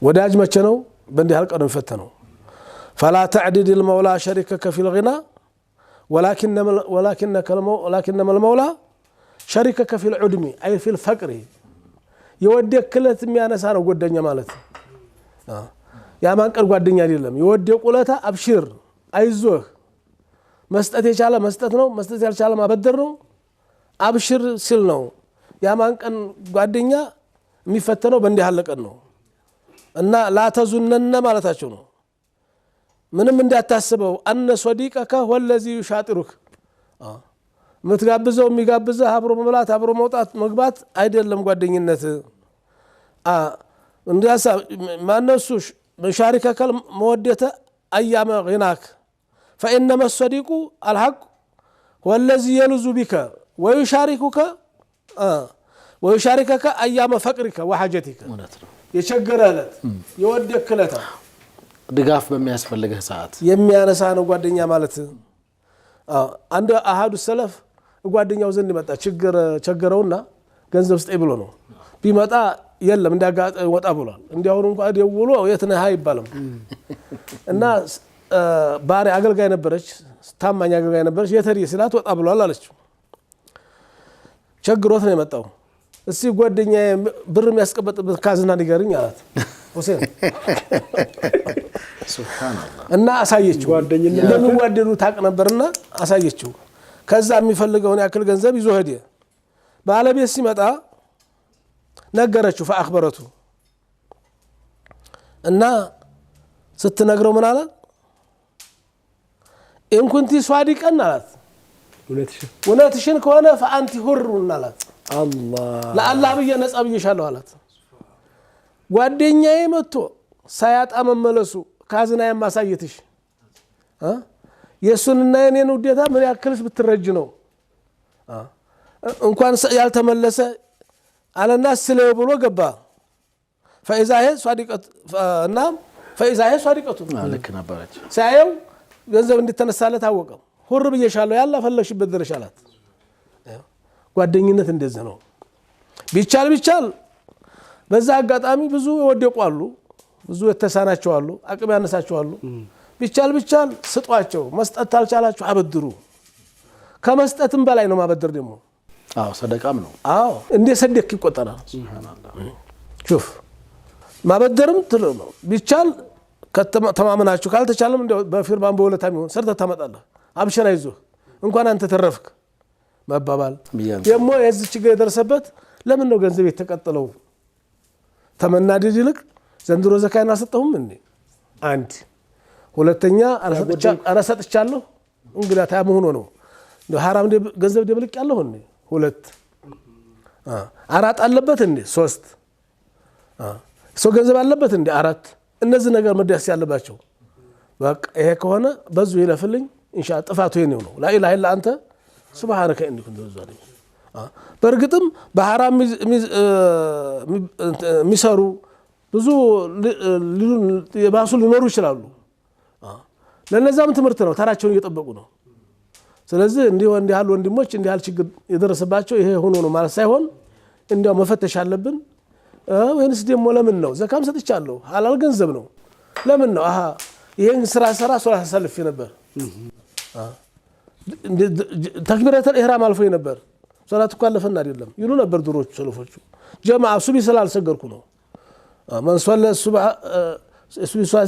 ወዳጅ መቼ ነው በእንዲህ ያልቀው ፈተነው فلا تعدد المولى شريكك في الغنى ولكنما المولى شريكك في العدم أي في الفقر يوديك كلت ميانسا ነው ጓደኛ ማለት ያ ማንቀር ጓደኛ አይደለም ይወደቅ ቁለታ አብሽር አይዞህ መስጠት የቻለ መስጠት ነው መስጠት ያልቻለ ማበደር ነው አብሽር ሲል ነው ያ ማንቀን ጓደኛ የሚፈተነው በእንዲህ ያለቀን ነው እና ላተዙነነ ማለታቸው ነው ምንም እንዳታስበው አነ ሶዲቀከ ወለዚ ይሻጥሩክ ምትጋብዘው የሚጋብዘህ አብሮ መብላት አብሮ መውጣት መግባት አይደለም ጓደኝነት እንዲያሳ ማነሱ مشاركك مودته ايام غناك فانما الصديق الحق هو الذي يلز بك ويشاركك ايام فقرك وحاجتك يشغرالت يودك لتا ድጋፍ በሚያስፈልግህ ሰዓት የሚያነሳ ነው ጓደኛ ማለት አንድ አሃዱ ሰለፍ ጓደኛው ዘንድ መጣ ቸገረውና ገንዘብ ስጠይ ብሎ ነው ቢመጣ የለም እንዳጋጠ ወጣ ብሏል እንዲያውኑ እንኳን ደውሎ የት ነህ አይባልም እና ባሪ አገልጋይ ነበረች ታማኝ አገልጋይ ነበረች የተሪ ስላት ወጣ ብሏል አለችው ቸግሮት ነው የመጣው እስቲ ጓደኛ ብር የሚያስቀበጥበት ካዝና ንገርኝ አላት ሁሴን ሱብሃንአላህ እና አሳየችው ጓደኝነት እንደሚዋደዱ ታቅ ነበርና አሳየችው ከዛ የሚፈልገውን ያክል ገንዘብ ይዞ ሄደ ባለቤት ሲመጣ ነገረችው فاخبرته እና ስትነግረው ምን አለ ان كنت صادقا አላት እውነትሽን ከሆነ فانت حر አላት ለአላህ ብዬ ነጻ ብዬሻለሁ አላት ጓደኛዬ መጥቶ ሳያጣ መመለሱ ካዝና ያማሳየትሽ የሱንና የኔን ውዴታ ምን ያክልስ ብትረጅ ነው እንኳን ያልተመለሰ على الناس سلو بلو قبا فإذا هي صادقة نعم فإذا هي صادقة لك نبرج سايو ገንዘብ እንድትነሳለት አወቀው ሁር በየሻለው ያላ ፈለሽበት ድረሻላት ጓደኝነት እንደዚህ ነው ቢቻል በዛ አጋጣሚ ብዙ ወደቁአሉ ብዙ የተሳናቸው አሉ አቅም ያነሳቸው አሉ ቢቻል ስጧቸው መስጠት ታልቻላችሁ አበድሩ ከመስጠትም በላይ ነው ማበደር ደግሞ ሰደቃም ነው እንደ ሰደክ ይቆጠራል ሱብሃንአላህ ሹፍ ማበደርም ትሉ ነው ቢቻል ከተማመናችሁ ካልተቻለም እንደ በፊርማን በወለታም ይሁን ሰርተ ታመጣለህ አብሽራ ይዞ እንኳን አንተ ተረፍክ መባባል ደግሞ የዚህ ችግር የደረሰበት ለምን ነው ገንዘብ የተቀጠለው ተመናደድ ይልቅ ዘንድሮ ዘካና ሰጠሁም እንዴ አንድ ሁለተኛ አረሰጥቻለሁ እንግዳ ታም ሆኖ ነው ሐራም ገንዘብ ደብልቅ ያለው እንዴ ሁለት አራት አለበት እንዴ ሶስት ሰው ገንዘብ አለበት እንዴ አራት እነዚህ ነገር መድረስ ያለባቸው በቃ ይሄ ከሆነ በዙ ይለፍልኝ ኢንሻአላህ ጥፋቱ የኔው ነው ላኢላሃ ኢላ አንተ ሱብሃንከ ኢንኒ ኩንቱ ዛሊም በርግጥም በሐራም ሚሰሩ ብዙ የባሱ ሊኖሩ ይችላሉ ለነዛም ትምህርት ነው ተራቸውን እየጠበቁ ነው ስለዚህ እንዲህ ያሉ ወንድሞች እንዲህ ያል ችግር የደረሰባቸው ይሄ ሆኖ ነው ማለት ሳይሆን እንዲያው መፈተሽ አለብን ወይንስ ደግሞ ለምን ነው ዘካም ሰጥቻለሁ ሐላል ገንዘብ ነው ለምን ነው ይሄን ስራ ሰልፍ ነበር ተክቢረተል ኢህራም አልፎ ነበር ሶላት እኮ አለፈና አይደለም ይሉ ነበር ድሮች ሰልፎቹ ጀማዓ ሱቢ ስላልሰገድኩ ነው من صلى الصبح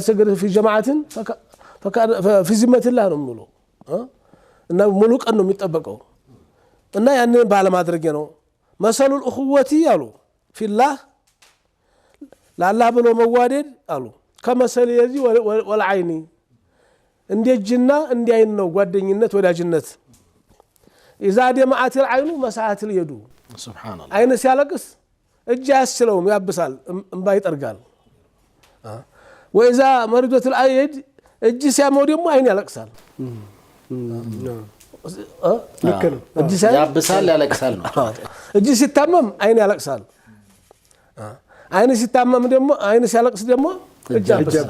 سجد في جماعة في ذمة الله ነው የሚሉ እና ሙሉ ቀን ነው የሚጠበቀው እና ያንን ባለማድረግ ነው መሰሉ الأخوة ያሉ في الله ለአላህ ብሎ መዋደድ አሉ ከመሰለ የዚ ወልዓይኒ እንደጅና እንዲያይን ነው ጓደኝነት ወዳጅነት اذا دمعت العين مسحت اليد سبحان الله አይነ ሲያለቅስ እጅ ያስችለውም ያብሳል እንባ ይጠርጋል وإذا مرضت العين እጅ ሲያመው ደግሞ አይን ያለቅሳል ልክ ነው ያብሳል ያለቅሳል ነው እጅ ሲታመም አይን ያለቅሳል አይን ሲታመም ደግሞ አይን ሲያለቅስ ደግሞ እጅ ያብሳል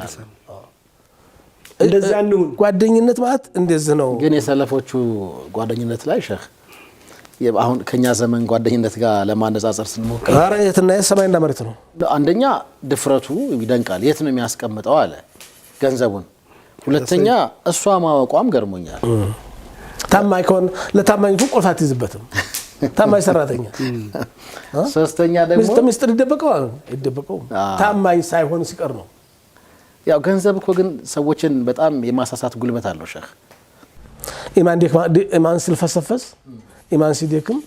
እንደዛ ነው ጓደኝነት ማለት እንደዚህ ነው ግን የሰለፎቹ ጓደኝነት ላይ ሼህ አሁን ከኛ ዘመን ጓደኝነት ጋር ለማነጻጸር ስንሞክር ኧረ የትና የት ሰማይና መሬት ነው። አንደኛ ድፍረቱ ይደንቃል። የት ነው የሚያስቀምጠው አለ ገንዘቡን። ሁለተኛ እሷ ማወቋም ገርሞኛል። ታማኝ ከሆነ ለታማኝ ቁልፍ አትይዝበትም። ታማኝ ሰራተኛ። ሶስተኛ ደግሞ ሚስጥር ይደበቀው ታማኝ ሳይሆን ሲቀር ነው። ያው ገንዘብ እኮ ግን ሰዎችን በጣም የማሳሳት ጉልበት አለው ሼህ። ኢማን ሲልፈሰፈስ ኢማን ሲደክም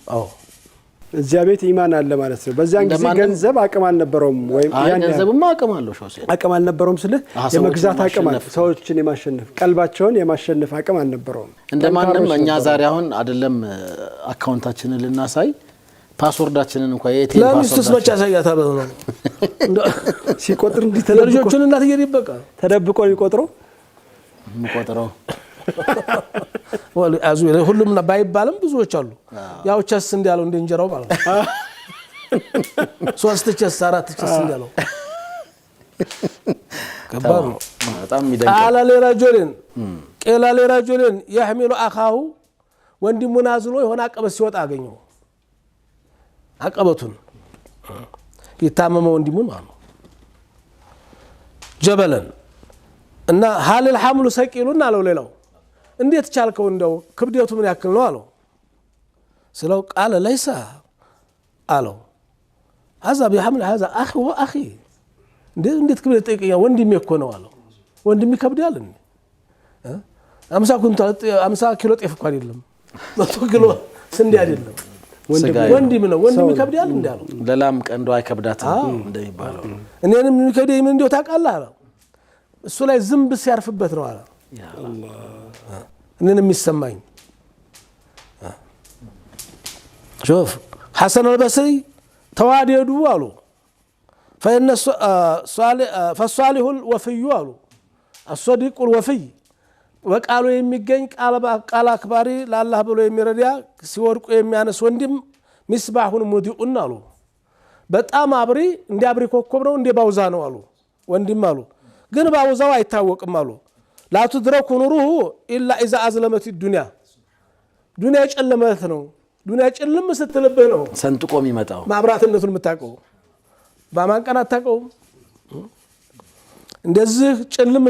እዚያ ቤት ኢማን አለ ማለት ነው። በዛን ጊዜ ገንዘብ አቅም አልነበረውም ወይም ገንዘብማ አቅም አለው ሸውሴ አቅም አልነበረውም ስልህ የመግዛት አቅም አለ፣ ሰዎችን የማሸነፍ ቀልባቸውን የማሸነፍ አቅም አልነበረውም። እንደማንም እኛ ዛሬ አሁን አይደለም አካውንታችንን ልናሳይ ፓስወርዳችንን እንኳን የቴሌ ፓስወርድ ለሚስቱስ መቻ ሳይያታ በለው ሲቆጥር እንዲተደብቆ ልጆቹን እናት ይደብቃ ተደብቆ ይቆጥረው ምቆጥረው አዙ ሁሉም ባይባልም ብዙዎች አሉ። ያው ቸስ እንዲያለው እንደ እንጀራው ማለት ነው። 3 ቸስ 4 ቸስ እንዲያለው ከባድ ነው በጣም ይደንቃል። ቄላ ለራጁልን يحمل اخاه ወንድሙን አዝሎ የሆነ አቀበት ሲወጣ አገኘው። አቀበቱን ይታመመው ወንድሙን ማለት ነው። ጀበለን እና هل الحمل ثقيل አለው። ሌላው እንዴት ቻልከው እንደው ክብደቱ ምን ያክል ነው አለው። ስለው ቃለ ليس አለው هذا بحمل هذا اخي واخي እንዴት ክብደት ጠይቀኛ ወንድሜ እኮ ነው አለው። ወንድሜ ከብዳል እንዴ 50 ኪሎ ጤፍ እኮ አይደለም 100 ኪሎ ስንዴ አይደለም ወንድሜ ነው። ወንድሜ ከብዳል እንዴ አለው። ለላም ቀንዶ አይከብዳትም እንደሚባለው እኔንም የሚከብደኝ ምን እንደው ታውቃለህ አለው። እሱ ላይ ዝንብ ሲያርፍበት ነው አለ። ያ አላህ እኔንም ይሰማኝ። شوف حسن البصري تواددوا قالوا فإن فالصالح الوفي قالوا الصديق الوفي وقالوا የሚገኝ ቃል አክባሪ ለአላህ ብሎ የሚረዳ ሲወርቁ የሚያነስ ወንድም ምስባሁን ሙዲኡን አሉ። በጣም አብሪ እንዲያብሪ ኮከብ ነው እንደ ባውዛ ነው አሉ። ወንድም አሉ ግን ባውዛው አይታወቅም አሉ። لا تدرك نوره الا اذا ازلمت الدنيا ዱንያ ጨለመት ነው። ዱንያ ጨለመ ስትልብህ ነው ሰንጥቆ የሚመጣው ማብራትነቱን የምታውቀው። በማን ቀን አታውቀው እንደዚህ ጨለመ